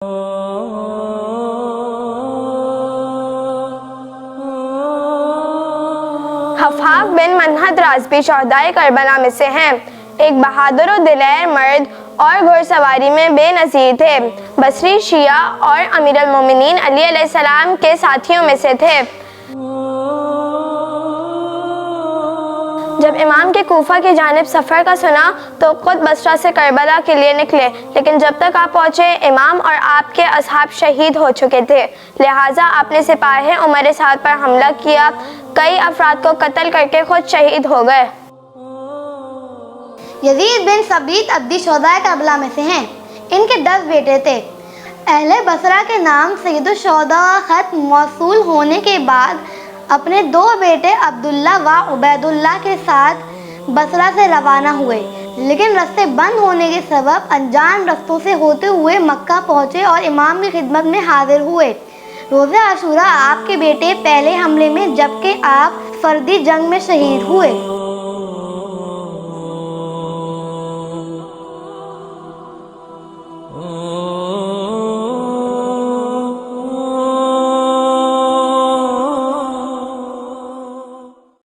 हफ़ाफ़ बिन मनहत राज़बी शहदाए Karbala में से हैं। एक बहादुर और दिलेर मर्द और घुड़सवारी में बेनज़ीर थे। बसरी शिया और अमीरुल मोमिनीन अली अलैहिस्सलाम के साथियों में से थे। जब इमाम के कूफा की जानिब सफ़र का सुना तो खुद बसरा से करबला के लिए निकले, लेकिन जब तक आप पहुँचे इमाम और आपके असहाब शहीद हो चुके थे। लिहाजा आपने सिपाही उमर साद पर हमला किया, कई अफराद को कत्ल करके खुद शहीद हो गए। यजीद बिन सबीत अब्दी शहदाए करबला में से हैं। इनके 10 बेटे थे। अहले बसरा के नाम सैयदुल शहदा खत मौसूल होने के बाद अपने 2 बेटे अब्दुल्ला व उबैदुल्ला के साथ बसरा से रवाना हुए, लेकिन रास्ते बंद होने के सबब अनजान रास्तों से होते हुए मक्का पहुँचे और इमाम की खिदमत में हाजिर हुए। रोज़े आशूरा आपके बेटे पहले हमले में, जबकि आप फर्दी जंग में शहीद हुए।